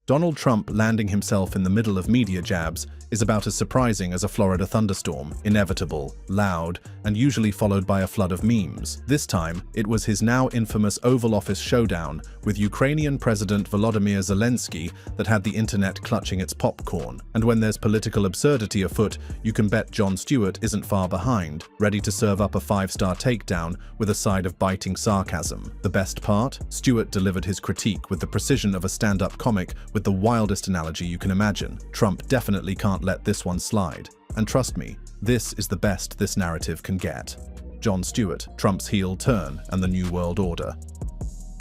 Donald Trump landing himself in the middle of media jabs is about as surprising as a Florida thunderstorm, inevitable, loud, and usually followed by a flood of memes. This time, it was his now infamous Oval Office showdown with Ukrainian President Volodymyr Zelensky that had the internet clutching its popcorn. And when there's political absurdity afoot, you can bet Jon Stewart isn't far behind, ready to serve up a 5-star takedown with a side of biting sarcasm. The best part? Stewart delivered his critique with the precision of a stand-up comic with the wildest analogy you can imagine. Trump definitely can't let this one slide. And trust me, this is the best this narrative can get. Jon Stewart, Trump's heel turn and the New World Order.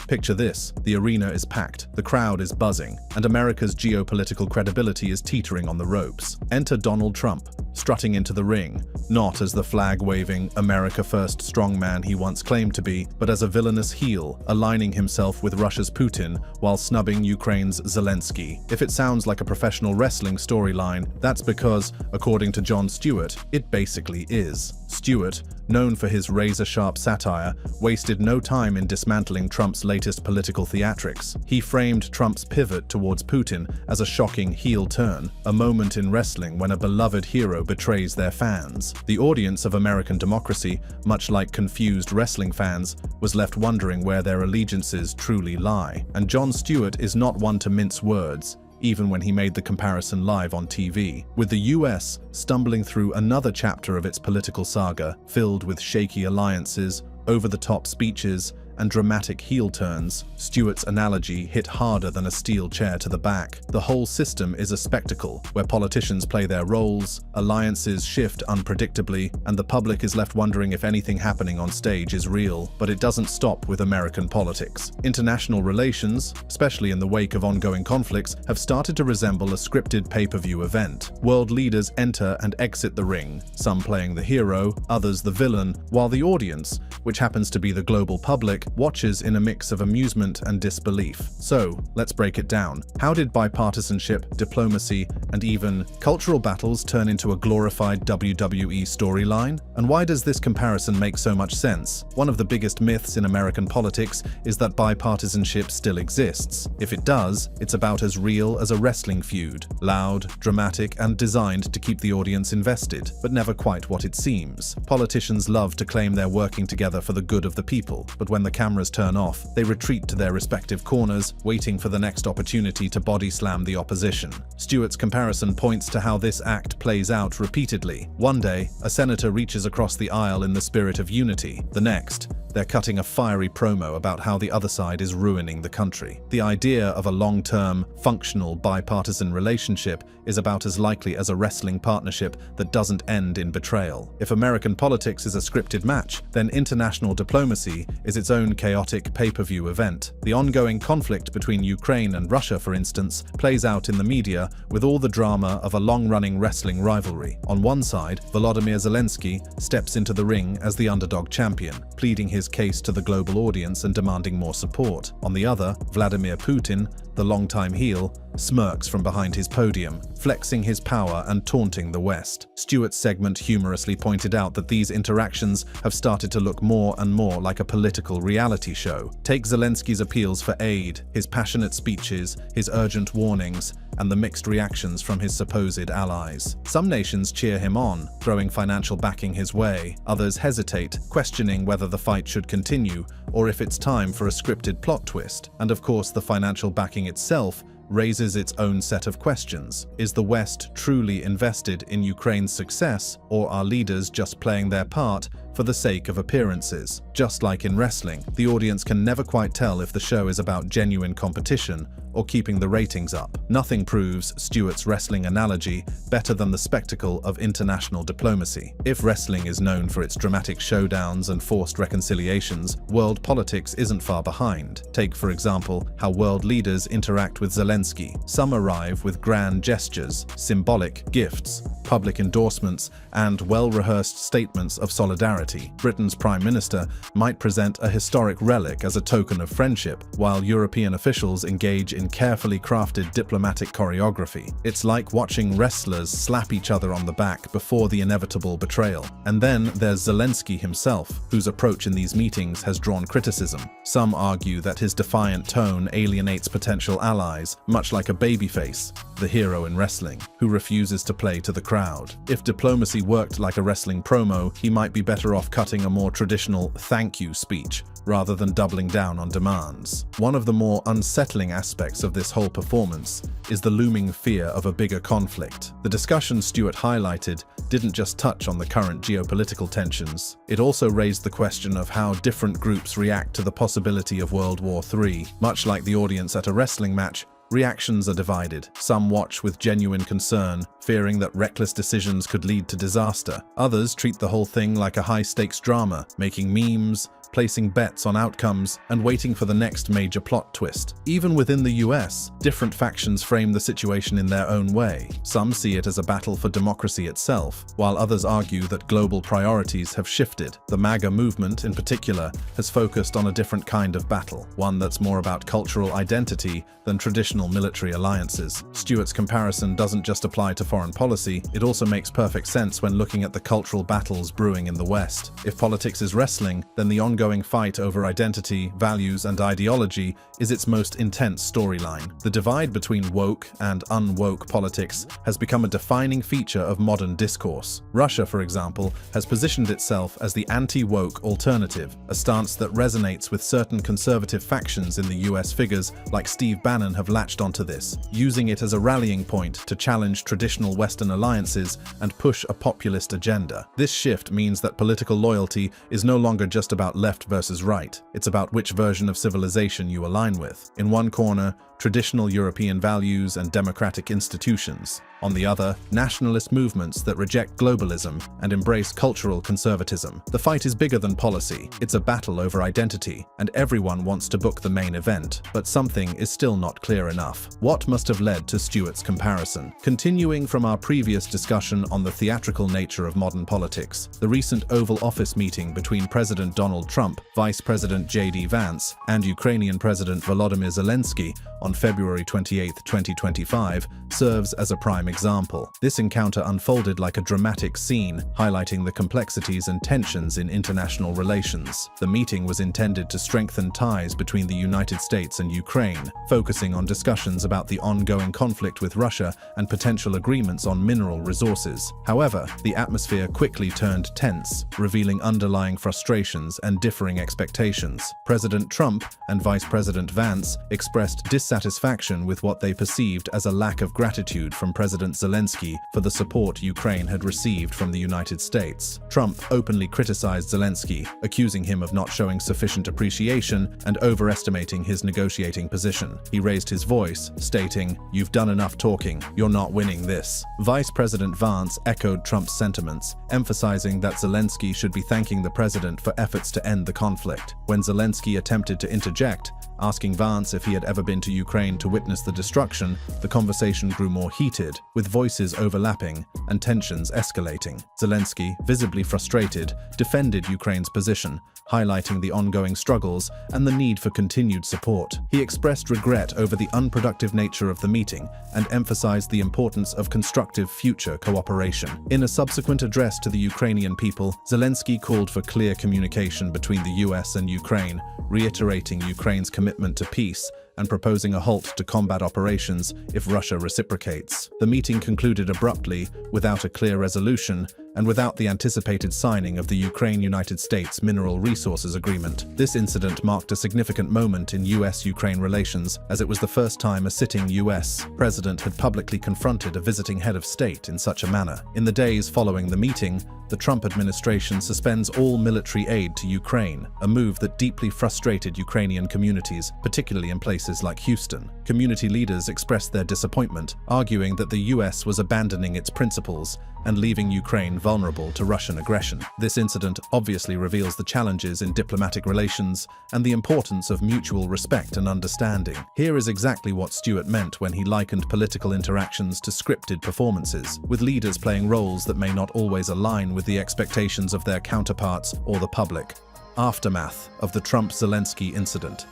Picture this: the arena is packed, the crowd is buzzing, and America's geopolitical credibility is teetering on the ropes. Enter Donald Trump, strutting into the ring, not as the flag-waving, America-first strongman he once claimed to be, but as a villainous heel, aligning himself with Russia's Putin while snubbing Ukraine's Zelensky. If it sounds like a professional wrestling storyline, that's because, according to Jon Stewart, it basically is. Stewart, known for his razor-sharp satire, wasted no time in dismantling Trump's latest political theatrics. He framed Trump's pivot towards Putin as a shocking heel turn, a moment in wrestling when a beloved hero betrays their fans. The audience of American democracy, much like confused wrestling fans, was left wondering where their allegiances truly lie. And Jon Stewart is not one to mince words, even when he made the comparison live on TV. With the US stumbling through another chapter of its political saga, filled with shaky alliances, over-the-top speeches, and dramatic heel turns, Stewart's analogy hit harder than a steel chair to the back. The whole system is a spectacle, where politicians play their roles, alliances shift unpredictably, and the public is left wondering if anything happening on stage is real. But it doesn't stop with American politics. International relations, especially in the wake of ongoing conflicts, have started to resemble a scripted pay-per-view event. World leaders enter and exit the ring, some playing the hero, others the villain, while the audience, which happens to be the global public, watches in a mix of amusement and disbelief. So, let's break it down. How did bipartisanship, diplomacy, and even cultural battles turn into a glorified WWE storyline? And why does this comparison make so much sense? One of the biggest myths in American politics is that bipartisanship still exists. If it does, it's about as real as a wrestling feud, loud, dramatic, and designed to keep the audience invested, but never quite what it seems. Politicians love to claim they're working together for the good of the people, but when the cameras turn off, they retreat to their respective corners, waiting for the next opportunity to body slam the opposition. Stewart's comparison points to how this act plays out repeatedly. One day, a senator reaches across the aisle in the spirit of unity. The next, they're cutting a fiery promo about how the other side is ruining the country. The idea of a long-term, functional, bipartisan relationship is about as likely as a wrestling partnership that doesn't end in betrayal. If American politics is a scripted match, then international diplomacy is its own chaotic pay-per-view event. The ongoing conflict between Ukraine and Russia, for instance, plays out in the media with all the drama of a long-running wrestling rivalry. On one side, Volodymyr Zelensky steps into the ring as the underdog champion, pleading his case to the global audience and demanding more support. On the other, Vladimir Putin, the longtime heel, smirks from behind his podium, flexing his power and taunting the West. Stewart's segment humorously pointed out that these interactions have started to look more and more like a political reality show. Take Zelensky's appeals for aid, his passionate speeches, his urgent warnings, and the mixed reactions from his supposed allies. Some nations cheer him on, throwing financial backing his way. Others hesitate, questioning whether the fight should continue or if it's time for a scripted plot twist. And of course, the financial backing itself raises its own set of questions. Is the West truly invested in Ukraine's success, or are leaders just playing their part for the sake of appearances? Just like in wrestling, the audience can never quite tell if the show is about genuine competition or keeping the ratings up. Nothing proves Stewart's wrestling analogy better than the spectacle of international diplomacy. If wrestling is known for its dramatic showdowns and forced reconciliations, world politics isn't far behind. Take, for example, how world leaders interact with Zelensky. Some arrive with grand gestures, symbolic gifts, public endorsements, and well-rehearsed statements of solidarity. society. Britain's Prime Minister might present a historic relic as a token of friendship, while European officials engage in carefully crafted diplomatic choreography. It's like watching wrestlers slap each other on the back before the inevitable betrayal. And then there's Zelensky himself, whose approach in these meetings has drawn criticism. Some argue that his defiant tone alienates potential allies, much like a babyface, the hero in wrestling, who refuses to play to the crowd. If diplomacy worked like a wrestling promo, he might be better off cutting a more traditional thank you speech, rather than doubling down on demands. One of the more unsettling aspects of this whole performance is the looming fear of a bigger conflict. The discussion Stewart highlighted didn't just touch on the current geopolitical tensions. It also raised the question of how different groups react to the possibility of World War III. Much like the audience at a wrestling match, reactions are divided. Some watch with genuine concern, fearing that reckless decisions could lead to disaster. Others treat the whole thing like a high-stakes drama, making memes, placing bets on outcomes, and waiting for the next major plot twist. Even within the US, different factions frame the situation in their own way. Some see it as a battle for democracy itself, while others argue that global priorities have shifted. The MAGA movement, in particular, has focused on a different kind of battle, one that's more about cultural identity than traditional military alliances. Stewart's comparison doesn't just apply to foreign policy, it also makes perfect sense when looking at the cultural battles brewing in the West. If politics is wrestling, then the ongoing fight over identity, values, and ideology is its most intense storyline. The divide between woke and unwoke politics has become a defining feature of modern discourse. Russia, for example, has positioned itself as the anti-woke alternative, a stance that resonates with certain conservative factions in the US. Figures like Steve Bannon have latched onto this, using it as a rallying point to challenge traditional Western alliances and push a populist agenda. This shift means that political loyalty is no longer just about left versus right. It's about which version of civilization you align with. In one corner, traditional European values and democratic institutions. On the other, nationalist movements that reject globalism and embrace cultural conservatism. The fight is bigger than policy. It's a battle over identity, and everyone wants to book the main event. But something is still not clear enough. What must have led to Stewart's comparison? Continuing from our previous discussion on the theatrical nature of modern politics, the recent Oval Office meeting between President Donald Trump, Vice President J.D. Vance, and Ukrainian President Volodymyr Zelensky on February 28, 2025, serves as a prime example. This encounter unfolded like a dramatic scene, highlighting the complexities and tensions in international relations. The meeting was intended to strengthen ties between the United States and Ukraine, focusing on discussions about the ongoing conflict with Russia and potential agreements on mineral resources. However, the atmosphere quickly turned tense, revealing underlying frustrations and differing expectations. President Trump and Vice President Vance expressed dissatisfaction with what they perceived as a lack of gratitude from President Zelensky for the support Ukraine had received from the United States. Trump openly criticized Zelensky, accusing him of not showing sufficient appreciation and overestimating his negotiating position. He raised his voice, stating, "You've done enough talking, you're not winning this." Vice President Vance echoed Trump's sentiments, emphasizing that Zelensky should be thanking the president for efforts to end the conflict. When Zelensky attempted to interject, asking Vance if he had ever been to Ukraine to witness the destruction, the conversation grew more heated, with voices overlapping and tensions escalating. Zelensky, visibly frustrated, defended Ukraine's position, highlighting the ongoing struggles and the need for continued support. He expressed regret over the unproductive nature of the meeting and emphasized the importance of constructive future cooperation. In a subsequent address to the Ukrainian people, Zelensky called for clear communication between the US and Ukraine, reiterating Ukraine's commitment to peace and proposing a halt to combat operations if Russia reciprocates. The meeting concluded abruptly, without a clear resolution, and without the anticipated signing of the Ukraine-United States Mineral Resources Agreement. This incident marked a significant moment in US-Ukraine relations, as it was the first time a sitting US president had publicly confronted a visiting head of state in such a manner. In the days following the meeting, the Trump administration suspends all military aid to Ukraine, a move that deeply frustrated Ukrainian communities, particularly in places like Houston. Community leaders expressed their disappointment, arguing that the US was abandoning its principles and leaving Ukraine vulnerable to Russian aggression. This incident obviously reveals the challenges in diplomatic relations and the importance of mutual respect and understanding. Here is exactly what Stewart meant when he likened political interactions to scripted performances, with leaders playing roles that may not always align with the expectations of their counterparts or the public. Aftermath of the Trump-Zelensky incident.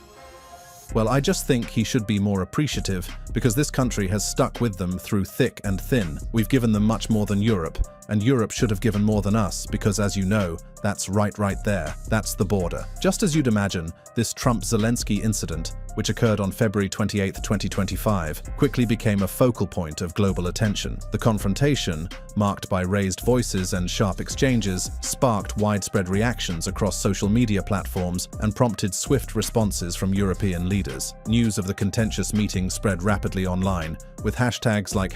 Well, I just think he should be more appreciative because this country has stuck with them through thick and thin. We've given them much more than Europe, and Europe should have given more than us because, as you know, that's right there. That's the border. Just as you'd imagine, this Trump-Zelensky incident, which occurred on February 28, 2025, quickly became a focal point of global attention. The confrontation, marked by raised voices and sharp exchanges, sparked widespread reactions across social media platforms and prompted swift responses from European leaders. News of the contentious meeting spread rapidly online, with hashtags like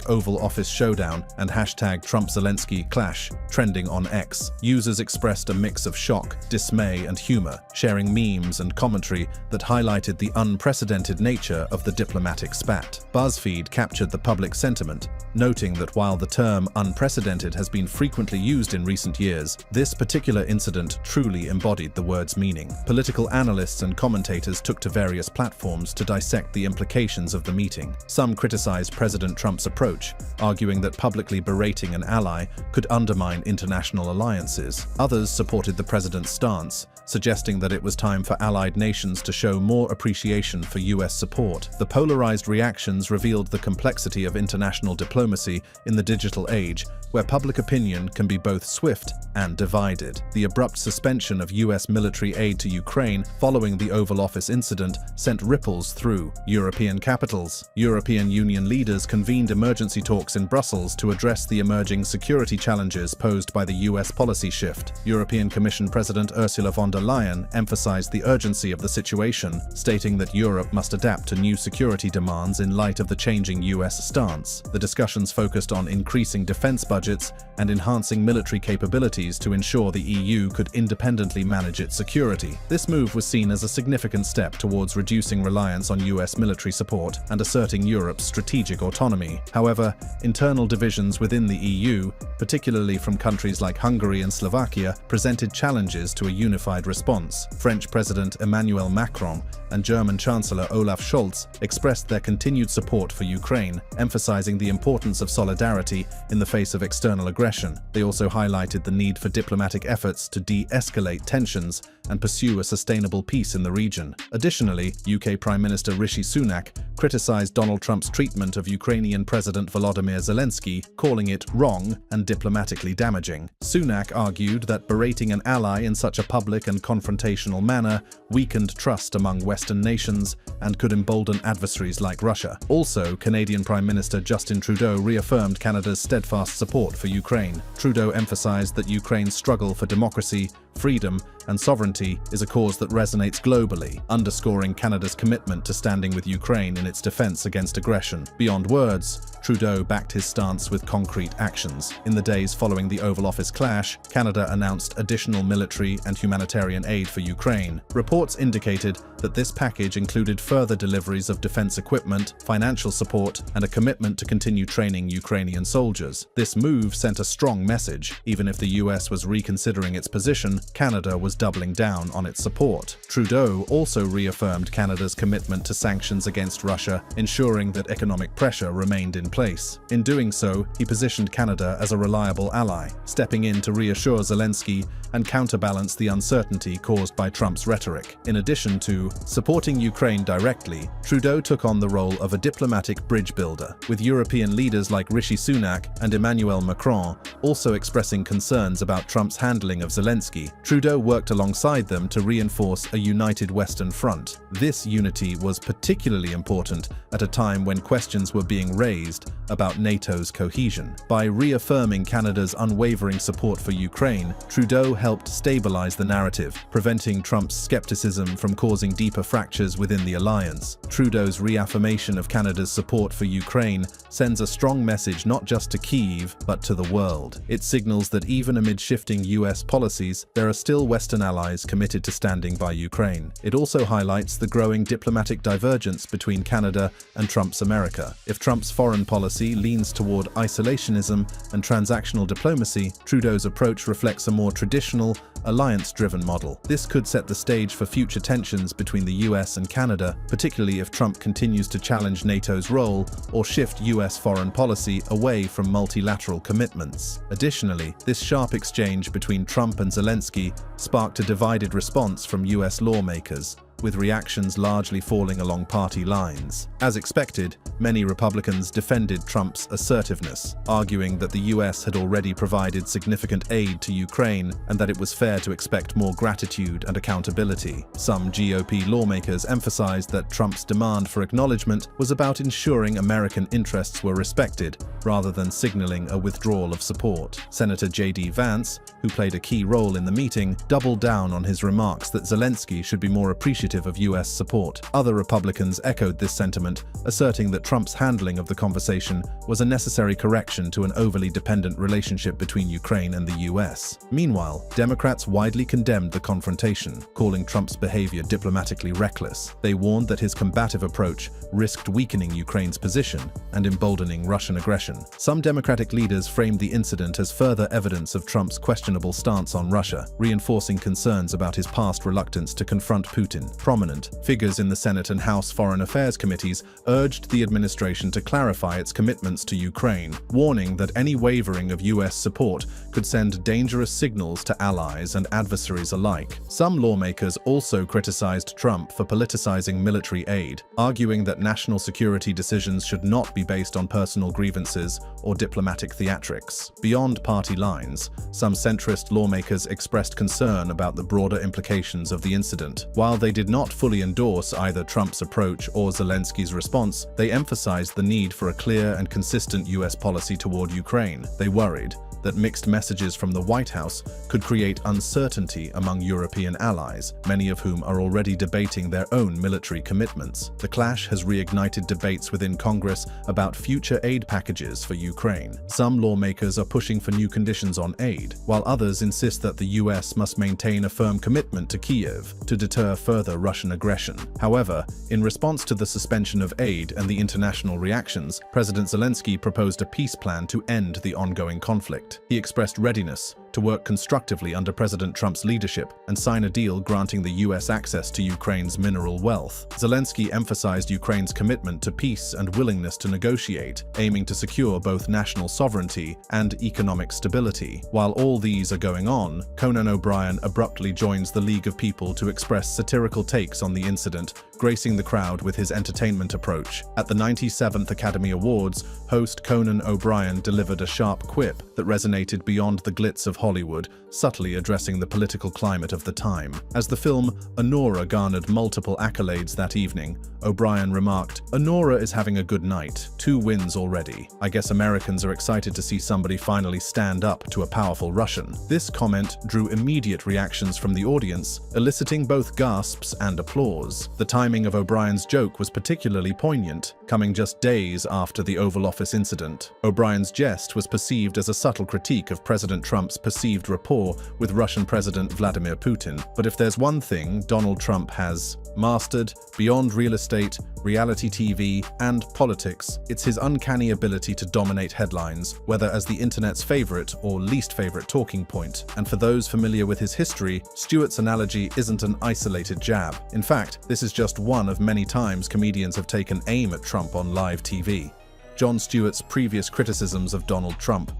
#Oval Office Showdown and #Trump-Zelensky Clash trending on X. Users expressed a mix of shock, dismay, and humor, sharing memes and commentary that highlighted the unprecedented nature of the diplomatic spat. BuzzFeed captured the public sentiment, noting that while the term unprecedented has been frequently used in recent years, this particular incident truly embodied the word's meaning. Political analysts and commentators took to various platforms to dissect the implications of the meeting. Some criticized President Trump's approach, arguing that publicly berating an ally could undermine international alliances. Others supported the president's stance, suggesting that it was time for allied nations to show more appreciation for US support. The polarized reactions revealed the complexity of international diplomacy in the digital age, where public opinion can be both swift and divided. The abrupt suspension of US military aid to Ukraine following the Oval Office incident sent ripples through European capitals. European Union leaders convened emergency talks in Brussels to address the emerging security challenges posed by the US policy shift. European Commission President Ursula von der Leyen emphasized the urgency of the situation, stating that Europe must adapt to new security demands in light of the changing US stance. The discussions focused on increasing defense budgets and enhancing military capabilities to ensure the EU could independently manage its security. This move was seen as a significant step towards reducing reliance on US military support and asserting Europe's strategic autonomy. However, internal divisions within the EU, particularly from countries like Hungary and Slovakia, presented challenges to a unified response. French President Emmanuel Macron and German Chancellor Olaf Scholz expressed their continued support for Ukraine, emphasizing the importance of solidarity in the face of external aggression. They also highlighted the need for diplomatic efforts to de-escalate tensions and pursue a sustainable peace in the region. Additionally, UK Prime Minister Rishi Sunak criticized Donald Trump's treatment of Ukrainian President Volodymyr Zelensky, calling it wrong and diplomatically damaging. Sunak argued that berating an ally in such a public and confrontational manner weakened trust among Western nations and could embolden adversaries like Russia. Also, Canadian Prime Minister Justin Trudeau reaffirmed Canada's steadfast support for Ukraine. Trudeau emphasized that Ukraine's struggle for democracy, freedom, and sovereignty is a cause that resonates globally, underscoring Canada's commitment to standing with Ukraine in its defense against aggression. Beyond words, Trudeau backed his stance with concrete actions. In the days following the Oval Office clash, Canada announced additional military and humanitarian aid for Ukraine. Reports indicated that this package included further deliveries of defense equipment, financial support, and a commitment to continue training Ukrainian soldiers. This move sent a strong message. Even if the US was reconsidering its position, Canada was doubling down on its support. Trudeau also reaffirmed Canada's commitment to sanctions against Russia, ensuring that economic pressure remained in place. In doing so, he positioned Canada as a reliable ally, stepping in to reassure Zelensky and counterbalance the uncertainty caused by Trump's rhetoric. In addition to supporting Ukraine directly, Trudeau took on the role of a diplomatic bridge builder, with European leaders like Rishi Sunak and Emmanuel Macron also expressing concerns about Trump's handling of Zelensky. Trudeau worked alongside them to reinforce a united Western front. This unity was particularly important at a time when questions were being raised about NATO's cohesion. By reaffirming Canada's unwavering support for Ukraine, Trudeau helped stabilize the narrative, preventing Trump's skepticism from causing deeper fractures within the alliance. Trudeau's reaffirmation of Canada's support for Ukraine sends a strong message not just to Kyiv, but to the world. It signals that even amid shifting US policies, there are still Western Western allies committed to standing by Ukraine. It also highlights the growing diplomatic divergence between Canada and Trump's America. If Trump's foreign policy leans toward isolationism and transactional diplomacy, Trudeau's approach reflects a more traditional, alliance-driven model. This could set the stage for future tensions between the US and Canada, particularly if Trump continues to challenge NATO's role or shift US foreign policy away from multilateral commitments. Additionally, this sharp exchange between Trump and Zelensky sparked a divided response from US lawmakers, with reactions largely falling along party lines. As expected, many Republicans defended Trump's assertiveness, arguing that the US had already provided significant aid to Ukraine and that it was fair to expect more gratitude and accountability. Some GOP lawmakers emphasized that Trump's demand for acknowledgement was about ensuring American interests were respected, rather than signaling a withdrawal of support. Senator J.D. Vance, who played a key role in the meeting, doubled down on his remarks that Zelensky should be more appreciative of US support. Other Republicans echoed this sentiment, asserting that Trump's handling of the conversation was a necessary correction to an overly dependent relationship between Ukraine and the US. Meanwhile, Democrats widely condemned the confrontation, calling Trump's behavior diplomatically reckless. They warned that his combative approach risked weakening Ukraine's position and emboldening Russian aggression. Some Democratic leaders framed the incident as further evidence of Trump's questionable stance on Russia, reinforcing concerns about his past reluctance to confront Putin. Prominent figures in the Senate and House Foreign Affairs committees urged the administration to clarify its commitments to Ukraine, warning that any wavering of US support could send dangerous signals to allies and adversaries alike. Some lawmakers also criticized Trump for politicizing military aid, arguing that national security decisions should not be based on personal grievances or diplomatic theatrics. Beyond party lines, some centrist lawmakers expressed concern about the broader implications of the incident. While they did not fully endorse either Trump's approach or Zelensky's response, they emphasized the need for a clear and consistent US policy toward Ukraine. They worried that mixed messages from the White House could create uncertainty among European allies, many of whom are already debating their own military commitments. The clash has reignited debates within Congress about future aid packages for Ukraine. Some lawmakers are pushing for new conditions on aid, while others insist that the US must maintain a firm commitment to Kyiv to deter further Russian aggression. However, in response to the suspension of aid and the international reactions, President Zelensky proposed a peace plan to end the ongoing conflict. He expressed readiness to work constructively under President Trump's leadership and sign a deal granting the US access to Ukraine's mineral wealth. Zelensky emphasized Ukraine's commitment to peace and willingness to negotiate, aiming to secure both national sovereignty and economic stability. While all these are going on, Conan O'Brien abruptly joins the League of People to express satirical takes on the incident, gracing the crowd with his entertainment approach. At the 97th Academy Awards, host Conan O'Brien delivered a sharp quip that resonated beyond the glitz of Hollywood, subtly addressing the political climate of the time. As the film Honora garnered multiple accolades that evening, O'Brien remarked, "Honora is having a good night. 2 wins already. I guess Americans are excited to see somebody finally stand up to a powerful Russian." This comment drew immediate reactions from the audience, eliciting both gasps and applause. The timing of O'Brien's joke was particularly poignant, coming just days after the Oval Office incident. O'Brien's jest was perceived as a subtle critique of President Trump's perceived rapport with Russian President Vladimir Putin. But if there's one thing Donald Trump has mastered beyond real estate, reality TV, and politics, it's his uncanny ability to dominate headlines, whether as the internet's favorite or least favorite talking point. And for those familiar with his history, Stewart's analogy isn't an isolated jab. In fact, this is just one of many times comedians have taken aim at Trump on live TV. Jon Stewart's previous criticisms of Donald Trump.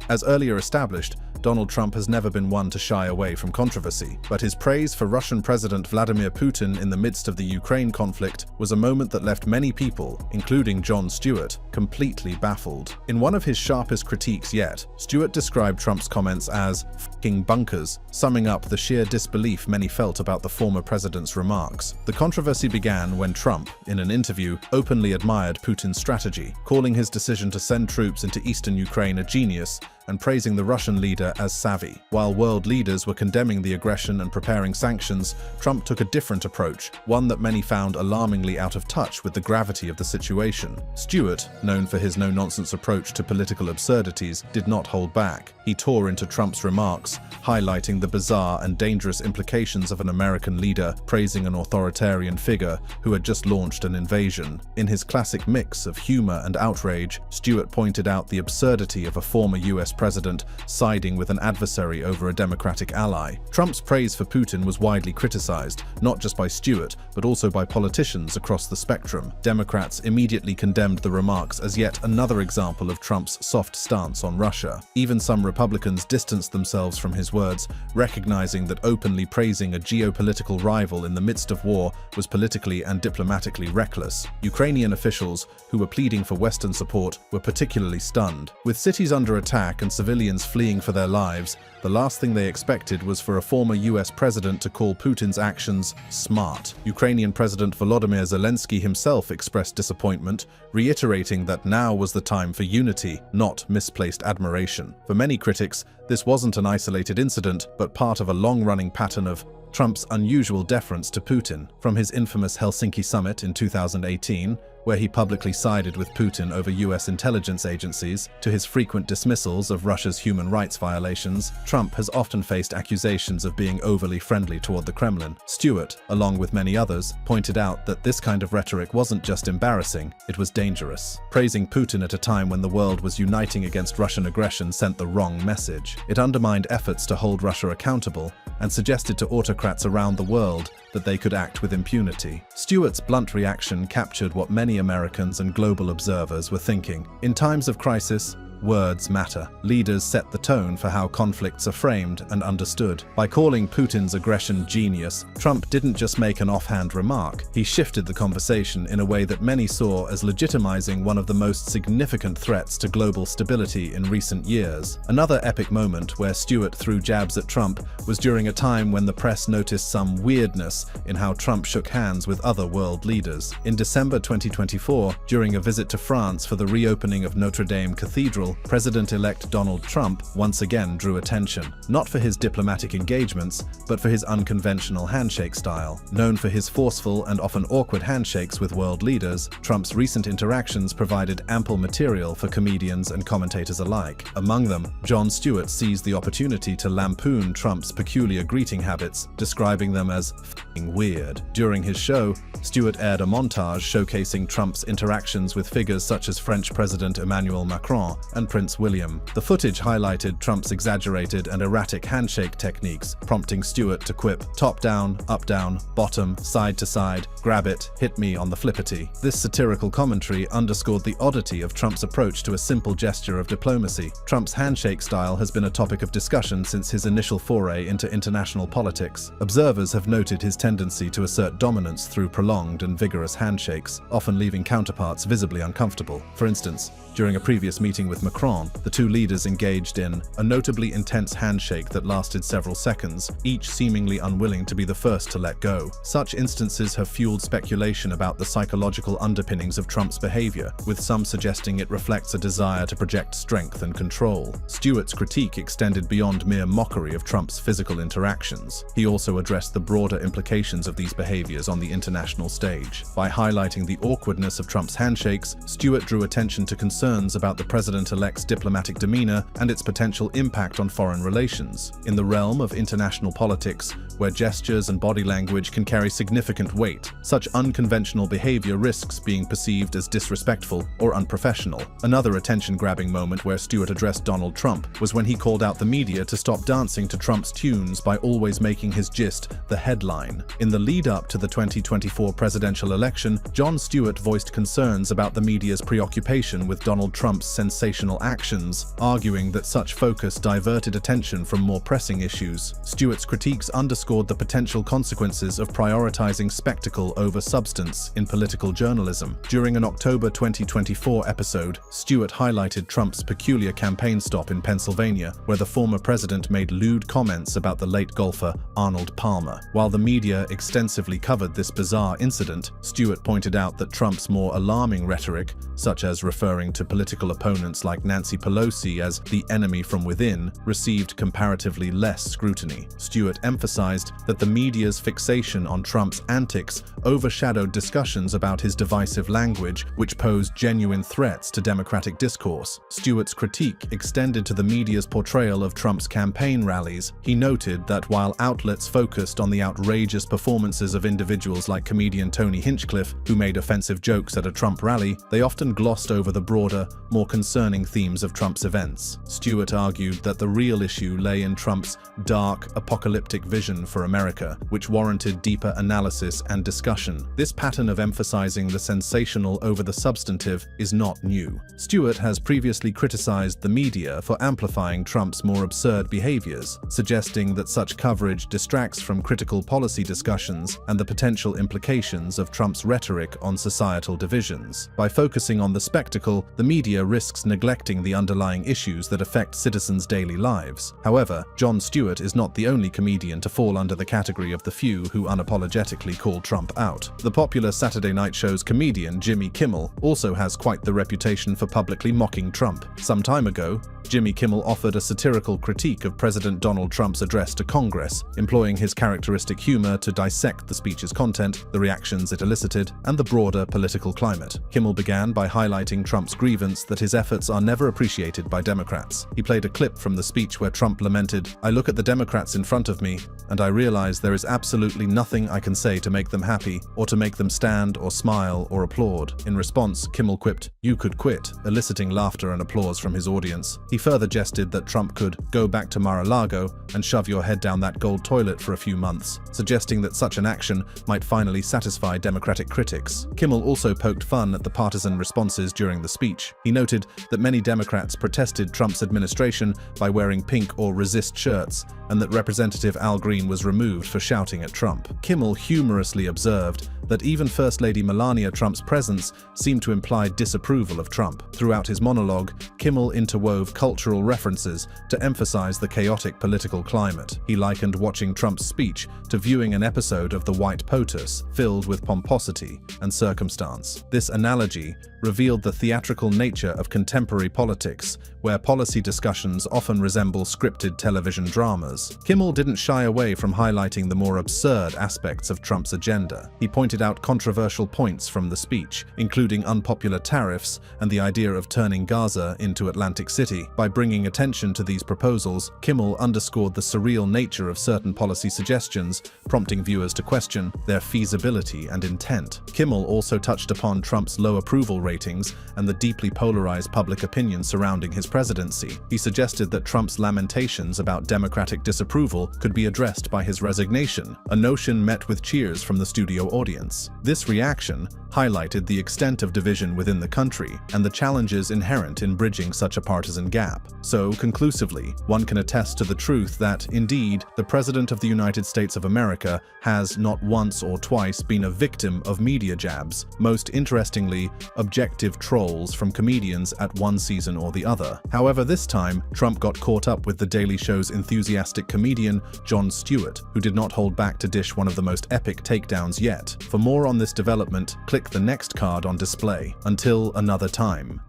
As earlier established, Donald Trump has never been one to shy away from controversy, but his praise for Russian President Vladimir Putin in the midst of the Ukraine conflict was a moment that left many people, including Jon Stewart, completely baffled. In one of his sharpest critiques yet, Stewart described Trump's comments as "f***ing bunkers," summing up the sheer disbelief many felt about the former president's remarks. The controversy began when Trump, in an interview, openly admired Putin's strategy, calling his decision to send troops into eastern Ukraine a genius and praising the Russian leader as savvy. While world leaders were condemning the aggression and preparing sanctions, Trump took a different approach, one that many found alarmingly out of touch with the gravity of the situation. Stewart, known for his no-nonsense approach to political absurdities, did not hold back. He tore into Trump's remarks, highlighting the bizarre and dangerous implications of an American leader praising an authoritarian figure who had just launched an invasion. In his classic mix of humor and outrage, Stewart pointed out the absurdity of a former US president siding with an adversary over a Democratic ally. Trump's praise for Putin was widely criticized, not just by Stewart, but also by politicians across the spectrum. Democrats immediately condemned the remarks as yet another example of Trump's soft stance on Russia. Even some Republicans distanced themselves from his words, recognizing that openly praising a geopolitical rival in the midst of war was politically and diplomatically reckless. Ukrainian officials, who were pleading for Western support, were particularly stunned. With cities under attack and civilians fleeing for their lives, the last thing they expected was for a former US president to call Putin's actions smart. Ukrainian President Volodymyr Zelensky himself expressed disappointment, reiterating that now was the time for unity, not misplaced admiration. For many critics, this wasn't an isolated incident, but part of a long-running pattern of Trump's unusual deference to Putin. From his infamous Helsinki summit in 2018, where he publicly sided with Putin over US intelligence agencies, to his frequent dismissals of Russia's human rights violations, Trump has often faced accusations of being overly friendly toward the Kremlin. Stewart, along with many others, pointed out that this kind of rhetoric wasn't just embarrassing, it was dangerous. Praising Putin at a time when the world was uniting against Russian aggression sent the wrong message. It undermined efforts to hold Russia accountable and suggested to autocrats around the world that they could act with impunity. Stewart's blunt reaction captured what many Americans and global observers were thinking. In times of crisis, words matter. Leaders set the tone for how conflicts are framed and understood. By calling Putin's aggression genius, Trump didn't just make an offhand remark. He shifted the conversation in a way that many saw as legitimizing one of the most significant threats to global stability in recent years. Another epic moment where Stewart threw jabs at Trump was during a time when the press noticed some weirdness in how Trump shook hands with other world leaders. In December 2024, during a visit to France for the reopening of Notre Dame Cathedral, President-elect Donald Trump once again drew attention, not for his diplomatic engagements, but for his unconventional handshake style. Known for his forceful and often awkward handshakes with world leaders, Trump's recent interactions provided ample material for comedians and commentators alike. Among them, Jon Stewart seized the opportunity to lampoon Trump's peculiar greeting habits, describing them as f***ing weird. During his show, Stewart aired a montage showcasing Trump's interactions with figures such as French President Emmanuel Macron and Prince William. The footage highlighted Trump's exaggerated and erratic handshake techniques, prompting Stewart to quip, top down, up down, bottom, side to side, grab it, hit me on the flippity. This satirical commentary underscored the oddity of Trump's approach to a simple gesture of diplomacy. Trump's handshake style has been a topic of discussion since his initial foray into international politics. Observers have noted his tendency to assert dominance through prolonged and vigorous handshakes, often leaving counterparts visibly uncomfortable. For instance, during a previous meeting with Macron, the two leaders engaged in a notably intense handshake that lasted several seconds, each seemingly unwilling to be the first to let go. Such instances have fueled speculation about the psychological underpinnings of Trump's behavior, with some suggesting it reflects a desire to project strength and control. Stewart's critique extended beyond mere mockery of Trump's physical interactions. He also addressed the broader implications of these behaviors on the international stage. By highlighting the awkwardness of Trump's handshakes, Stewart drew attention to concerns about the president-elect's diplomatic demeanor and its potential impact on foreign relations. In the realm of international politics, where gestures and body language can carry significant weight, such unconventional behavior risks being perceived as disrespectful or unprofessional. Another attention-grabbing moment where Stewart addressed Donald Trump was when he called out the media to stop dancing to Trump's tunes by always making his gist the headline. In the lead-up to the 2024 presidential election, Jon Stewart voiced concerns about the media's preoccupation with Donald Trump's sensational actions, arguing that such focus diverted attention from more pressing issues. Stewart's critiques underscored the potential consequences of prioritizing spectacle over substance in political journalism. During an October 2024 episode, Stewart highlighted Trump's peculiar campaign stop in Pennsylvania, where the former president made lewd comments about the late golfer Arnold Palmer. While the media extensively covered this bizarre incident, Stewart pointed out that Trump's more alarming rhetoric, such as referring to political opponents like like Nancy Pelosi as the enemy from within received comparatively less scrutiny. Stewart emphasized that the media's fixation on Trump's antics overshadowed discussions about his divisive language, which posed genuine threats to democratic discourse. Stewart's critique extended to the media's portrayal of Trump's campaign rallies. He noted that while outlets focused on the outrageous performances of individuals like comedian Tony Hinchcliffe, who made offensive jokes at a Trump rally, they often glossed over the broader, more concerning themes of Trump's events. Stewart argued that the real issue lay in Trump's dark, apocalyptic vision for America, which warranted deeper analysis and discussion. This pattern of emphasizing the sensational over the substantive is not new. Stewart has previously criticized the media for amplifying Trump's more absurd behaviors, suggesting that such coverage distracts from critical policy discussions and the potential implications of Trump's rhetoric on societal divisions. By focusing on the spectacle, the media risks neglecting the underlying issues that affect citizens' daily lives. However, Jon Stewart is not the only comedian to fall under the category of the few who unapologetically call Trump out. The popular Saturday Night Show's comedian Jimmy Kimmel also has quite the reputation for publicly mocking Trump. Some time ago, Jimmy Kimmel offered a satirical critique of President Donald Trump's address to Congress, employing his characteristic humor to dissect the speech's content, the reactions it elicited, and the broader political climate. Kimmel began by highlighting Trump's grievance that his efforts are never appreciated by Democrats. He played a clip from the speech where Trump lamented, "I look at the Democrats in front of me, and I realize there is absolutely nothing I can say to make them happy, or to make them stand or smile or applaud." In response, Kimmel quipped, "You could quit," eliciting laughter and applause from his audience. He further jested that Trump could go back to Mar-a-Lago and shove your head down that gold toilet for a few months, suggesting that such an action might finally satisfy Democratic critics. Kimmel also poked fun at the partisan responses during the speech. He noted that many Democrats protested Trump's administration by wearing pink or resist shirts, and that Representative Al Green was removed for shouting at Trump. Kimmel humorously observed that even First Lady Melania Trump's presence seemed to imply disapproval of Trump. Throughout his monologue, Kimmel interwove cultural references to emphasize the chaotic political climate. He likened watching Trump's speech to viewing an episode of The White Lotus, filled with pomposity and circumstance. This analogy revealed the theatrical nature of contemporary politics, where policy discussions often resemble scripted television dramas. Kimmel didn't shy away from highlighting the more absurd aspects of Trump's agenda. He pointed out controversial points from the speech, including unpopular tariffs and the idea of turning Gaza into Atlantic City. By bringing attention to these proposals, Kimmel underscored the surreal nature of certain policy suggestions, prompting viewers to question their feasibility and intent. Kimmel also touched upon Trump's low approval ratings and the deeply polarized public opinion surrounding his presidency. He suggested that Trump's lamentations about Democratic disapproval could be addressed by his resignation, a notion met with cheers from the studio audience. This reaction highlighted the extent of division within the country and the challenges inherent in bridging such a partisan gap. So, conclusively, one can attest to the truth that, indeed, the President of the United States of America has not once or twice been a victim of media jabs, most interestingly, objective trolls from comedians at one season or the other. However, this time, Trump got caught up with The Daily Show's enthusiastic comedian, Jon Stewart, who did not hold back to dish one of the most epic takedowns yet. For more on this development, click the next card on display. Until another time.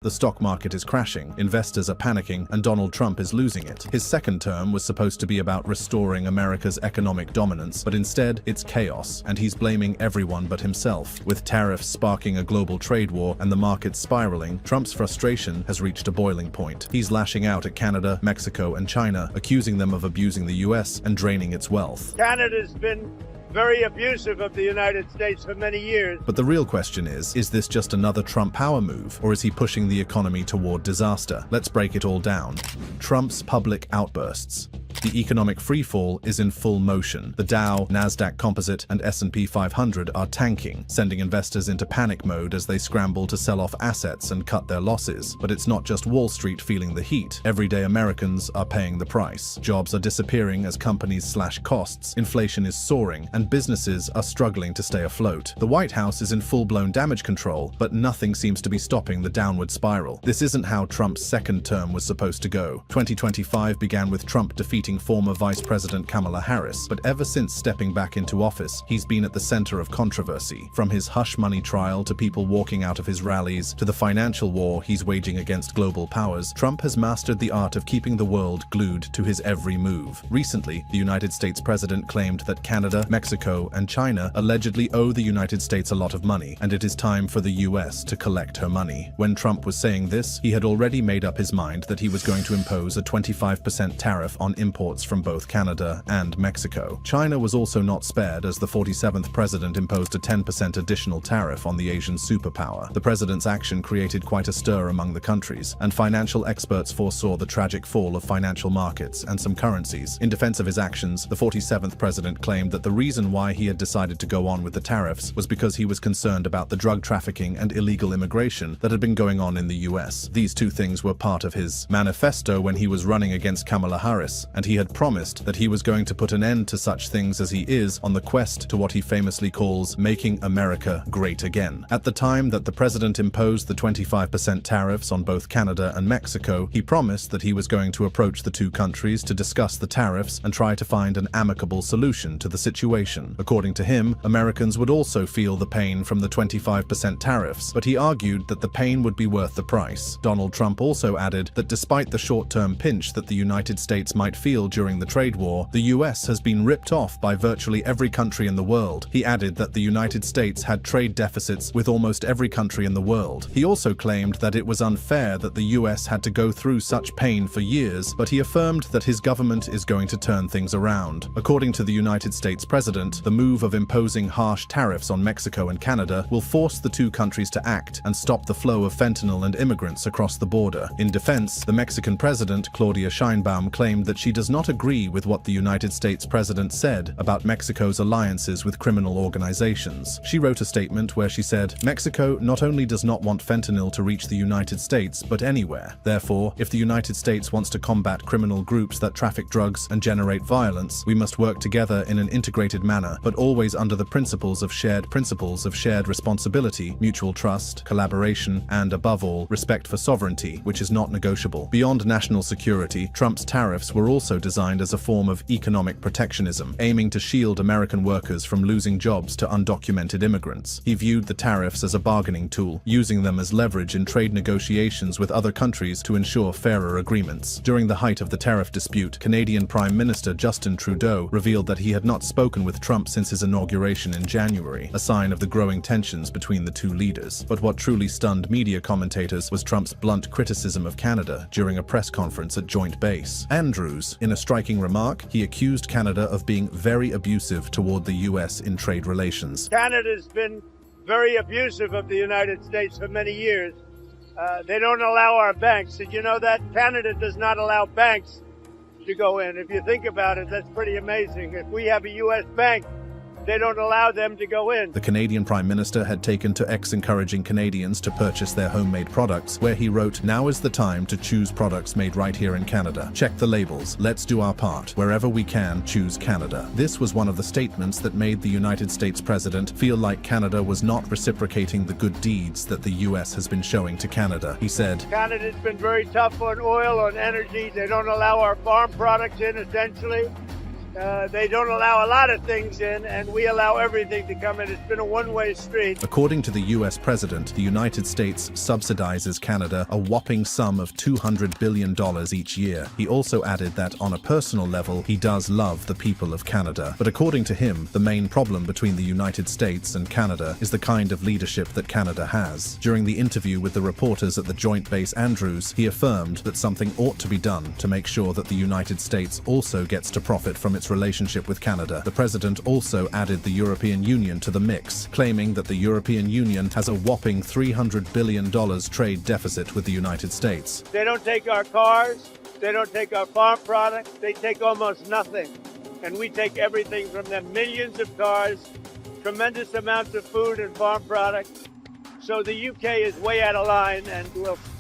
The stock market is crashing, investors are panicking, and Donald Trump is losing it. His second term was supposed to be about restoring America's economic dominance, but instead it's chaos, and he's blaming everyone but himself. With tariffs sparking a global trade war and the markets spiraling, Trump's frustration has reached a boiling point. He's lashing out at Canada, Mexico, and China, accusing them of abusing the US and draining its wealth. Canada's been very abusive of the United States for many years. But the real question is this just another Trump power move, or is he pushing the economy toward disaster? Let's break it all down. Trump's public outbursts. The economic freefall is in full motion. The Dow, Nasdaq Composite, and S&P 500 are tanking, sending investors into panic mode as they scramble to sell off assets and cut their losses. But it's not just Wall Street feeling the heat. Everyday Americans are paying the price. Jobs are disappearing as companies slash costs, inflation is soaring, and businesses are struggling to stay afloat. The White House is in full-blown damage control, but nothing seems to be stopping the downward spiral. This isn't how Trump's second term was supposed to go. 2025 began with Trump defeating defeating former Vice President Kamala Harris. But ever since stepping back into office, he's been at the center of controversy. From his hush money trial to people walking out of his rallies to the financial war he's waging against global powers, Trump has mastered the art of keeping the world glued to his every move. Recently, the United States president claimed that Canada, Mexico, and China allegedly owe the United States a lot of money, and it is time for the US to collect her money. When Trump was saying this, he had already made up his mind that he was going to impose a 25% tariff on imports from both Canada and Mexico. China was also not spared, as the 47th president imposed a 10% additional tariff on the Asian superpower. The president's action created quite a stir among the countries, and financial experts foresaw the tragic fall of financial markets and some currencies. In defense of his actions, the 47th president claimed that the reason why he had decided to go on with the tariffs was because he was concerned about the drug trafficking and illegal immigration that had been going on in the US. These two things were part of his manifesto when he was running against Kamala Harris, and he had promised that he was going to put an end to such things as he is on the quest to what he famously calls making America great again. At the time that the president imposed the 25% tariffs on both Canada and Mexico, he promised that he was going to approach the two countries to discuss the tariffs and try to find an amicable solution to the situation. According to him, Americans would also feel the pain from the 25% tariffs, but he argued that the pain would be worth the price. Donald Trump also added that despite the short-term pinch that the United States might feel during the trade war, the US has been ripped off by virtually every country in the world. He added that the United States had trade deficits with almost every country in the world. He also claimed that it was unfair that the US had to go through such pain for years, but he affirmed that his government is going to turn things around. According to the United States president, the move of imposing harsh tariffs on Mexico and Canada will force the two countries to act and stop the flow of fentanyl and immigrants across the border. In defense, the Mexican president, Claudia Sheinbaum, claimed that she does not agree with what the United States president said about Mexico's alliances with criminal organizations. She wrote a statement where she said, "Mexico not only does not want fentanyl to reach the United States, but anywhere. Therefore, if the United States wants to combat criminal groups that traffic drugs and generate violence, we must work together in an integrated manner, but always under the principles of shared responsibility, mutual trust, collaboration, and above all, respect for sovereignty, which is not negotiable." Beyond national security, Trump's tariffs were also designed as a form of economic protectionism, aiming to shield American workers from losing jobs to undocumented immigrants. He viewed the tariffs as a bargaining tool, using them as leverage in trade negotiations with other countries to ensure fairer agreements. During the height of the tariff dispute, Canadian Prime Minister Justin Trudeau revealed that he had not spoken with Trump since his inauguration in January, a sign of the growing tensions between the two leaders. But what truly stunned media commentators was Trump's blunt criticism of Canada during a press conference at Joint Base Andrews. In a striking remark, he accused Canada of being very abusive toward the US in trade relations. Canada's been very abusive of the United States for many years. They don't allow our banks. Did you know that? Canada does not allow banks to go in. If you think about it, that's pretty amazing. If we have a U.S. bank, they don't allow them to go in. The Canadian Prime Minister had taken to X encouraging Canadians to purchase their homemade products, where he wrote, "Now is the time to choose products made right here in Canada. Check the labels. Let's do our part. Wherever we can, choose Canada." This was one of the statements that made the United States president feel like Canada was not reciprocating the good deeds that the US has been showing to Canada. He said, "Canada's been very tough on oil, on energy. They don't allow our farm products in, essentially. They don't allow a lot of things in, and we allow everything to come in. It's been a one-way street." According to the US president, the United States subsidizes Canada a whopping sum of $200 billion each year. He also added that on a personal level, he does love the people of Canada. But according to him, the main problem between the United States and Canada is the kind of leadership that Canada has. During the interview with the reporters at the Joint Base Andrews, he affirmed that something ought to be done to make sure that the United States also gets to profit from its relationship with Canada. The president also added the European Union to the mix, claiming that the European Union has a whopping $300 billion trade deficit with the United States. They don't take our cars. They don't take our farm products. They take almost nothing. And we take everything from them. Millions of cars, tremendous amounts of food and farm products. So the UK is way out of line, and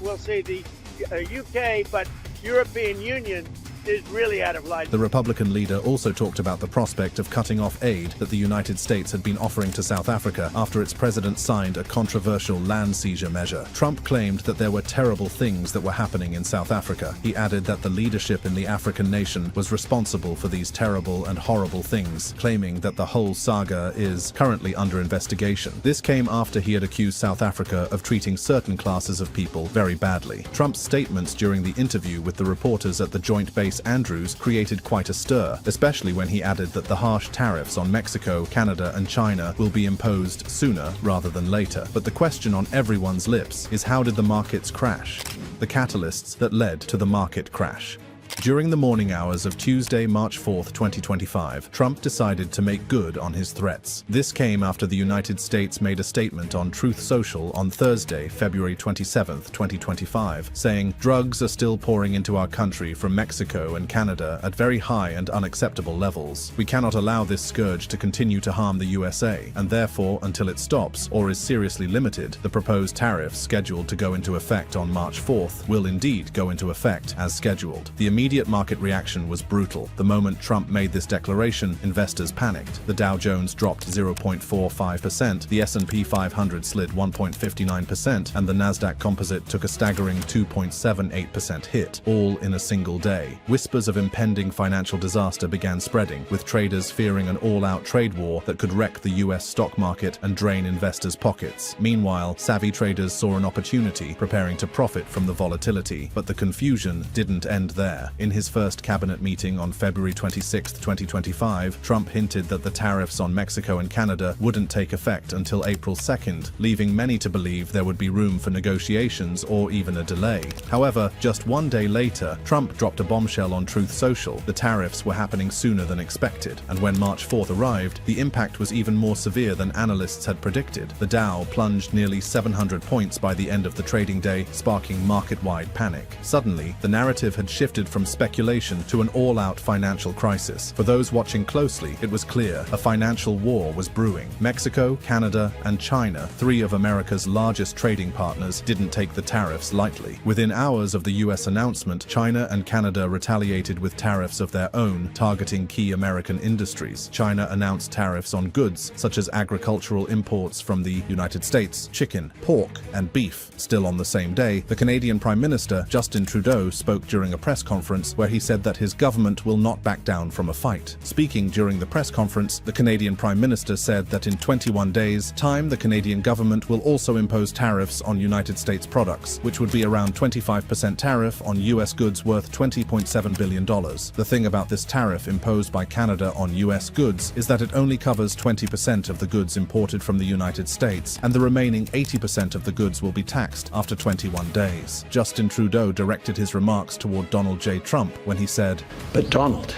we'll see. The UK, but European Union is really out of line. The Republican leader also talked about the prospect of cutting off aid that the United States had been offering to South Africa after its president signed a controversial land seizure measure. Trump claimed that there were terrible things that were happening in South Africa. He added that the leadership in the African nation was responsible for these terrible and horrible things, claiming that the whole saga is currently under investigation. This came after he had accused South Africa of treating certain classes of people very badly. Trump's statements during the interview with the reporters at the Joint Base Andrews created quite a stir, especially when he added that the harsh tariffs on Mexico, Canada, and China will be imposed sooner rather than later. But the question on everyone's lips is, how did the markets crash? The catalysts that led to the market crash. During the morning hours of Tuesday, March 4, 2025, Trump decided to make good on his threats. This came after the United States made a statement on Truth Social on Thursday, February 27, 2025, saying, "Drugs are still pouring into our country from Mexico and Canada at very high and unacceptable levels. We cannot allow this scourge to continue to harm the USA, and therefore, until it stops or is seriously limited, the proposed tariffs scheduled to go into effect on March 4th will indeed go into effect as scheduled." The immediate market reaction was brutal. The moment Trump made this declaration, investors panicked. The Dow Jones dropped 0.45%, the S&P 500 slid 1.59%, and the Nasdaq Composite took a staggering 2.78% hit, all in a single day. Whispers of impending financial disaster began spreading, with traders fearing an all-out trade war that could wreck the US stock market and drain investors' pockets. Meanwhile, savvy traders saw an opportunity, preparing to profit from the volatility. But the confusion didn't end there. In his first cabinet meeting on February 26, 2025, Trump hinted that the tariffs on Mexico and Canada wouldn't take effect until April 2nd, leaving many to believe there would be room for negotiations or even a delay. However, just one day later, Trump dropped a bombshell on Truth Social. The tariffs were happening sooner than expected, and when March 4th arrived, the impact was even more severe than analysts had predicted. The Dow plunged nearly 700 points by the end of the trading day, sparking market-wide panic. Suddenly, the narrative had shifted from speculation to an all-out financial crisis. For those watching closely, it was clear a financial war was brewing. Mexico, Canada, and China, three of America's largest trading partners, didn't take the tariffs lightly. Within hours of the US announcement, China and Canada retaliated with tariffs of their own, targeting key American industries. China announced tariffs on goods such as agricultural imports from the United States, chicken, pork, and beef. Still on the same day, the Canadian Prime Minister, Justin Trudeau, spoke during a press conference where he said that his government will not back down from a fight. Speaking during the press conference, the Canadian Prime Minister said that in 21 days' time, the Canadian government will also impose tariffs on United States products, which would be around 25% tariff on US goods worth $20.7 billion. The thing about this tariff imposed by Canada on US goods is that it only covers 20% of the goods imported from the United States, and the remaining 80% of the goods will be taxed after 21 days. Justin Trudeau directed his remarks toward Donald J. Trump when he said, "But Donald,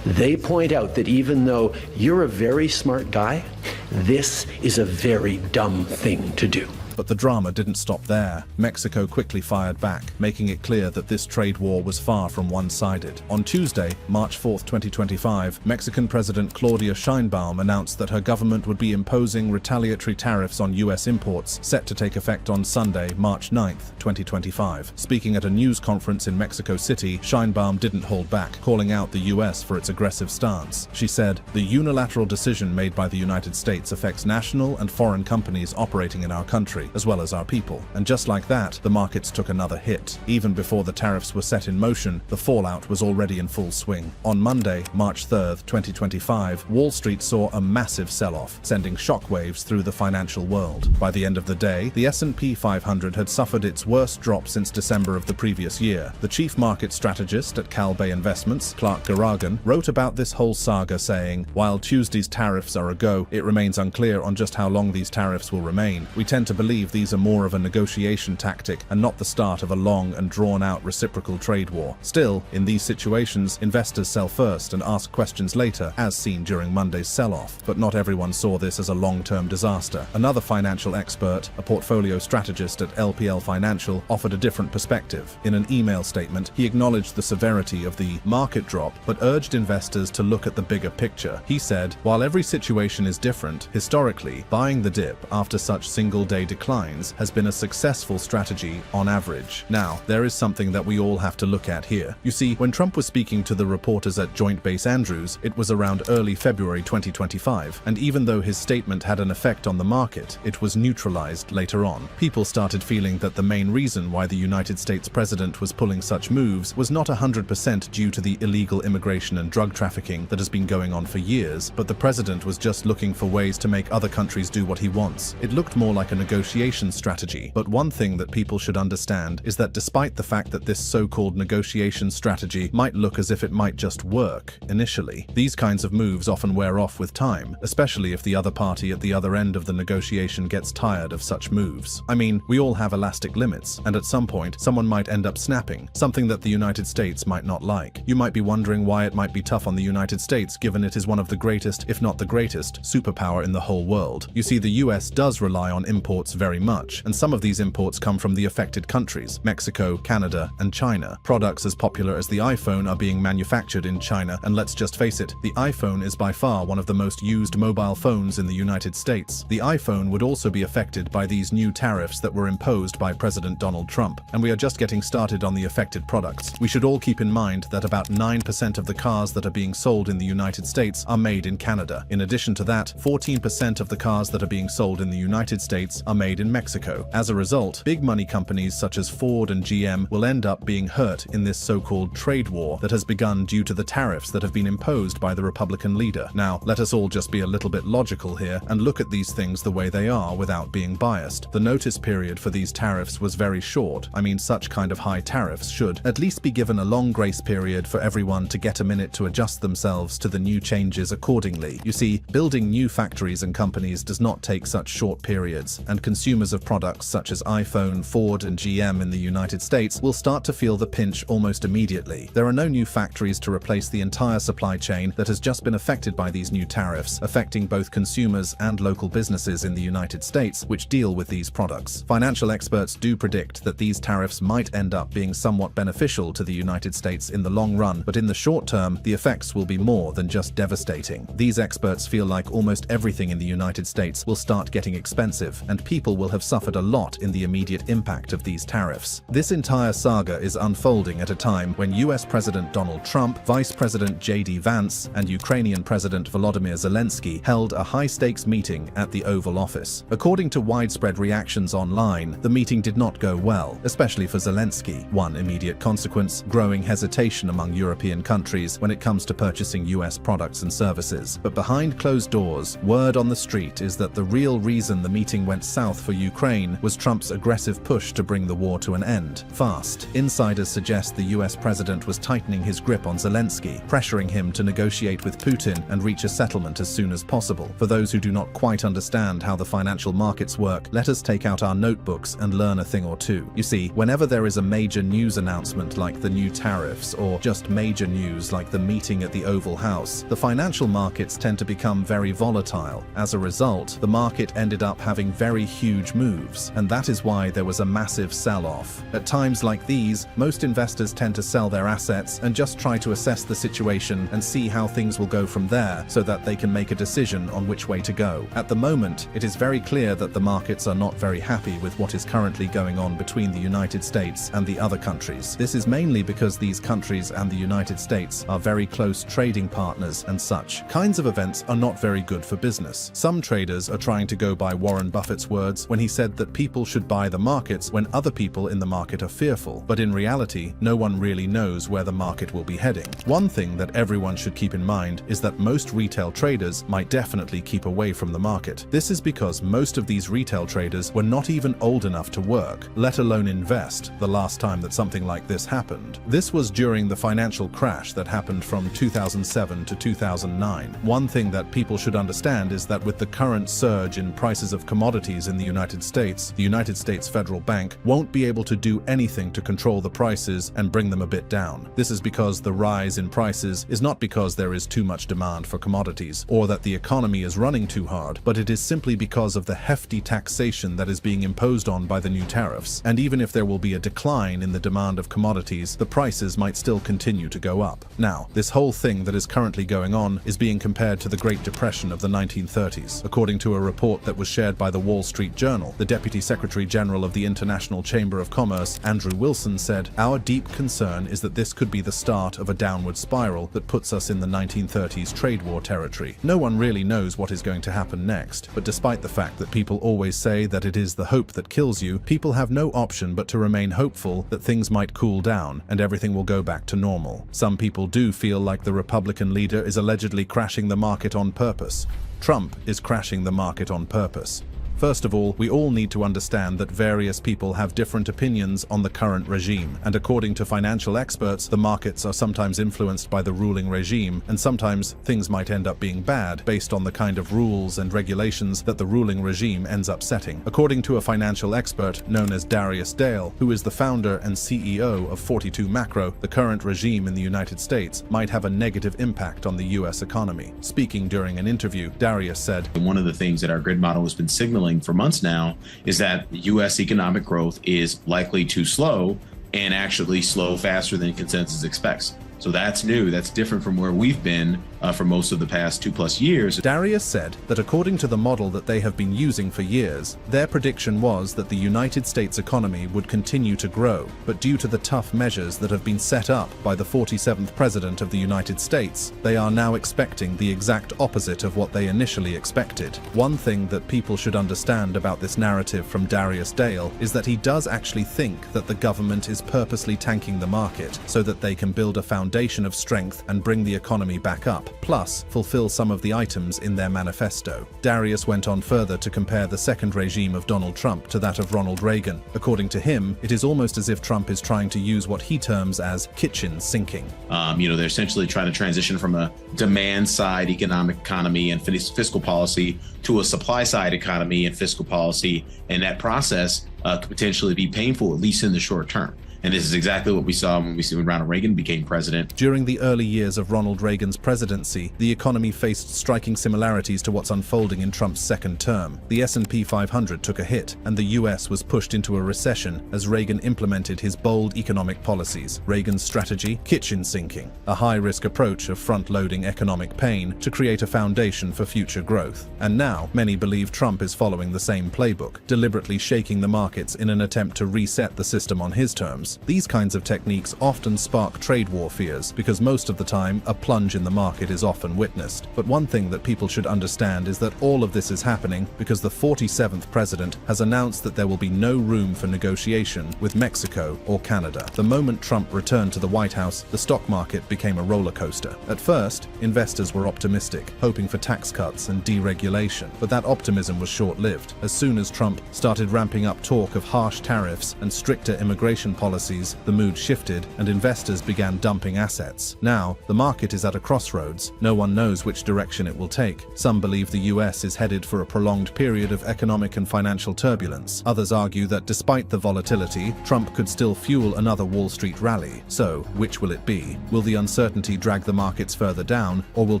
they point out that even though you're a very smart guy, this is a very dumb thing to do." But the drama didn't stop there. Mexico quickly fired back, making it clear that this trade war was far from one-sided. On Tuesday, March 4, 2025, Mexican President Claudia Sheinbaum announced that her government would be imposing retaliatory tariffs on US imports, set to take effect on Sunday, March 9, 2025. Speaking at a news conference in Mexico City, Sheinbaum didn't hold back, calling out the US for its aggressive stance. She said, "The unilateral decision made by the United States affects national and foreign companies operating in our country, as well as our people." And just like that, the markets took another hit. Even before the tariffs were set in motion, the fallout was already in full swing. On Monday, March 3, 2025, Wall Street saw a massive sell-off, sending shockwaves through the financial world. By the end of the day, the S&P 500 had suffered its worst drop since December of the previous year. The chief market strategist at Cal Bay Investments, Clark Garagan, wrote about this whole saga saying, "While Tuesday's tariffs are a go, it remains unclear on just how long these tariffs will remain. We tend to believe these are more of a negotiation tactic and not the start of a long and drawn-out reciprocal trade war. Still, in these situations, investors sell first and ask questions later, as seen during Monday's sell-off. But not everyone saw this as a long-term disaster. Another financial expert, a portfolio strategist at LPL Financial, offered a different perspective. In an email statement, he acknowledged the severity of the market drop, but urged investors to look at the bigger picture. He said, "While every situation is different, historically, buying the dip after such single-day declines declines has been a successful strategy on average. Now, there is something that we all have to look at here. You see, when Trump was speaking to the reporters at Joint Base Andrews, it was around early February 2025, and even though his statement had an effect on the market, it was neutralized later on. People started feeling that the main reason why the United States president was pulling such moves was not 100% due to the illegal immigration and drug trafficking that has been going on for years, but the president was just looking for ways to make other countries do what he wants. It looked more like a negotiation strategy. But one thing that people should understand is that despite the fact that this so-called negotiation strategy might look as if it might just work initially, these kinds of moves often wear off with time, especially if the other party at the other end of the negotiation gets tired of such moves. I mean, we all have elastic limits, and at some point, someone might end up snapping, something that the United States might not like. You might be wondering why it might be tough on the United States, given it is one of the greatest, if not the greatest, superpower in the whole world. You see, the US does rely on imports very much, and some of these imports come from the affected countries, Mexico, Canada, and China. Products as popular as the iPhone are being manufactured in China, and let's just face it, the iPhone is by far one of the most used mobile phones in the United States. The iPhone would also be affected by these new tariffs that were imposed by President Donald Trump, and we are just getting started on the affected products. We should all keep in mind that about 9% of the cars that are being sold in the United States are made in Canada. In addition to that, 14% of the cars that are being sold in the United States are made in Mexico. As a result, big money companies such as Ford and GM will end up being hurt in this so-called trade war that has begun due to the tariffs that have been imposed by the Republican leader. Now, let us all just be a little bit logical here and look at these things the way they are without being biased. The notice period for these tariffs was very short. I mean, such kind of high tariffs should at least be given a long grace period for everyone to get a minute to adjust themselves to the new changes accordingly. You see, building new factories and companies does not take such short periods, and consumers of products such as iPhone, Ford, and GM in the United States will start to feel the pinch almost immediately. There are no new factories to replace the entire supply chain that has just been affected by these new tariffs, affecting both consumers and local businesses in the United States which deal with these products. Financial experts do predict that these tariffs might end up being somewhat beneficial to the United States in the long run, but in the short term, the effects will be more than just devastating. These experts feel like almost everything in the United States will start getting expensive, and people will have suffered a lot in the immediate impact of these tariffs. This entire saga is unfolding at a time when US President Donald Trump, Vice President J.D. Vance, and Ukrainian President Volodymyr Zelensky held a high-stakes meeting at the Oval Office. According to widespread reactions online, the meeting did not go well, especially for Zelensky. One immediate consequence: growing hesitation among European countries when it comes to purchasing US products and services. But behind closed doors, word on the street is that the real reason the meeting went south for Ukraine was Trump's aggressive push to bring the war to an end fast. Insiders suggest the US president was tightening his grip on Zelensky, pressuring him to negotiate with Putin and reach a settlement as soon as possible. For those who do not quite understand how the financial markets work, let us take out our notebooks and learn a thing or two. You see, whenever there is a major news announcement like the new tariffs, or just major news like the meeting at the Oval House, the financial markets tend to become very volatile. As a result, the market ended up having very huge moves, and that is why there was a massive sell-off. At times like these, most investors tend to sell their assets and just try to assess the situation and see how things will go from there so that they can make a decision on which way to go. At the moment, it is very clear that the markets are not very happy with what is currently going on between the United States and the other countries. This is mainly because these countries and the United States are very close trading partners, and such kinds of events are not very good for business. Some traders are trying to go by Warren Buffett's words when he said that people should buy the markets when other people in the market are fearful, but in reality, no one really knows where the market will be heading. One thing that everyone should keep in mind is that most retail traders might definitely keep away from the market. This is because most of these retail traders were not even old enough to work, let alone invest, the last time that something like this happened. This was during the financial crash that happened from 2007 to 2009. One thing that people should understand is that with the current surge in prices of commodities in the United States Federal Bank won't be able to do anything to control the prices and bring them a bit down. This is because the rise in prices is not because there is too much demand for commodities or that the economy is running too hard, but it is simply because of the hefty taxation that is being imposed on by the new tariffs. And even if there will be a decline in the demand of commodities, the prices might still continue to go up. Now, this whole thing that is currently going on is being compared to the Great Depression of the 1930s, according to a report that was shared by the Wall Street Street Journal. The Deputy Secretary General of the International Chamber of Commerce, Andrew Wilson, said, "Our deep concern is that this could be the start of a downward spiral that puts us in the 1930s trade war territory. No one really knows what is going to happen next, but despite the fact that people always say that it is the hope that kills you, people have no option but to remain hopeful that things might cool down and everything will go back to normal. Some people do feel like the Republican leader is allegedly crashing the market on purpose. Trump is crashing the market on purpose. First of all, we all need to understand that various people have different opinions on the current regime, and according to financial experts, the markets are sometimes influenced by the ruling regime, and sometimes things might end up being bad based on the kind of rules and regulations that the ruling regime ends up setting. According to a financial expert known as Darius Dale, who is the founder and CEO of 42 Macro, the current regime in the United States might have a negative impact on the US economy. Speaking during an interview, Darius said, "One of the things that our grid model has been signaling for months now is that U.S. economic growth is likely to slow and actually slow faster than consensus expects. So that's new. That's different from where we've been for most of the past 2+ years." Darius said that according to the model that they have been using for years, their prediction was that the United States economy would continue to grow, but due to the tough measures that have been set up by the 47th President of the United States, they are now expecting the exact opposite of what they initially expected. One thing that people should understand about this narrative from Darius Dale is that he does actually think that the government is purposely tanking the market so that they can build a foundation of strength and bring the economy back up, plus fulfill some of the items in their manifesto. Darius went on further to compare the second regime of Donald Trump to that of Ronald Reagan. According to him, it is almost as if Trump is trying to use what he terms as kitchen sinking. They're essentially trying to transition from a demand-side economy and fiscal policy to a supply-side economy and fiscal policy, and that process could potentially be painful, at least in the short term. And this is exactly what we saw when Ronald Reagan became president. During the early years of Ronald Reagan's presidency, the economy faced striking similarities to what's unfolding in Trump's second term. The S&P 500 took a hit, and the US was pushed into a recession as Reagan implemented his bold economic policies. Reagan's strategy? Kitchen sinking, a high-risk approach of front-loading economic pain to create a foundation for future growth. And now, many believe Trump is following the same playbook, deliberately shaking the markets in an attempt to reset the system on his terms. These kinds of techniques often spark trade war fears because most of the time a plunge in the market is often witnessed. But one thing that people should understand is that all of this is happening because the 47th president has announced that there will be no room for negotiation with Mexico or Canada. The moment Trump returned to the White House, the stock market became a roller coaster. At first, investors were optimistic, hoping for tax cuts and deregulation, but that optimism was short-lived. As soon as Trump started ramping up talk of harsh tariffs and stricter immigration policies, the mood shifted and investors began dumping assets. Now, the market is at a crossroads. No one knows which direction it will take. Some believe the US is headed for a prolonged period of economic and financial turbulence. Others argue that despite the volatility, Trump could still fuel another Wall Street rally. So, which will it be? Will the uncertainty drag the markets further down, or will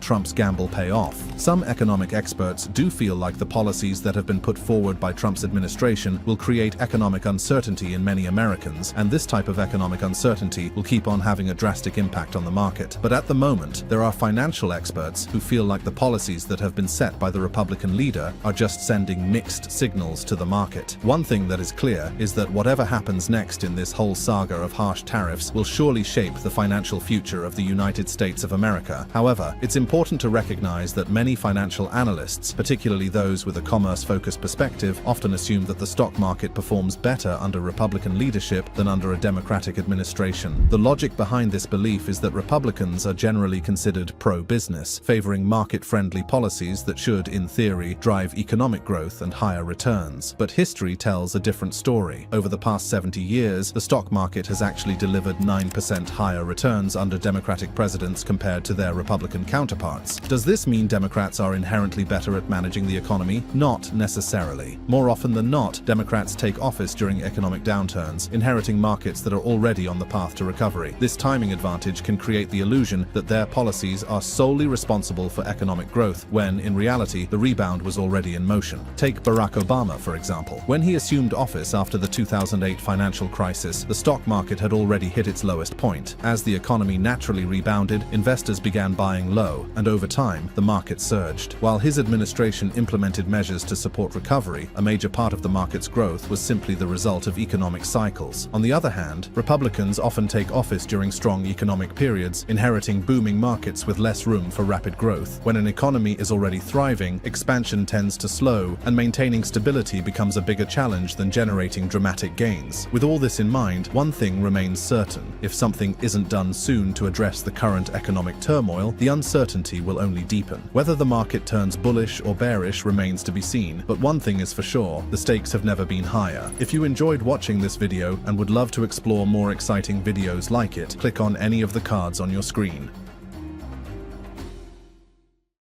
Trump's gamble pay off? Some economic experts do feel like the policies that have been put forward by Trump's administration will create economic uncertainty in many Americans, and this type of economic uncertainty will keep on having a drastic impact on the market. But at the moment, there are financial experts who feel like the policies that have been set by the Republican leader are just sending mixed signals to the market. One thing that is clear is that whatever happens next in this whole saga of harsh tariffs will surely shape the financial future of the United States of America. However, it's important to recognize that many financial analysts, particularly those with a commerce-focused perspective, often assume that the stock market performs better under Republican leadership than under a Democratic administration. The logic behind this belief is that Republicans are generally considered pro-business, favoring market-friendly policies that should, in theory, drive economic growth and higher returns. But history tells a different story. Over the past 70 years, the stock market has actually delivered 9% higher returns under Democratic presidents compared to their Republican counterparts. Does this mean Democrats are inherently better at managing the economy? Not necessarily. More often than not, Democrats take office during economic downturns, inheriting market markets that are already on the path to recovery. This timing advantage can create the illusion that their policies are solely responsible for economic growth, when, in reality, the rebound was already in motion. Take Barack Obama, for example. When he assumed office after the 2008 financial crisis, the stock market had already hit its lowest point. As the economy naturally rebounded, investors began buying low, and over time, the market surged. While his administration implemented measures to support recovery, a major part of the market's growth was simply the result of economic cycles. On the other hand, Republicans often take office during strong economic periods, inheriting booming markets with less room for rapid growth. When an economy is already thriving, expansion tends to slow, and maintaining stability becomes a bigger challenge than generating dramatic gains. With all this in mind, one thing remains certain: if something isn't done soon to address the current economic turmoil, the uncertainty will only deepen. Whether the market turns bullish or bearish remains to be seen, but one thing is for sure: the stakes have never been higher. If you enjoyed watching this video and would love to explore more exciting videos like it, click on any of the cards on your screen.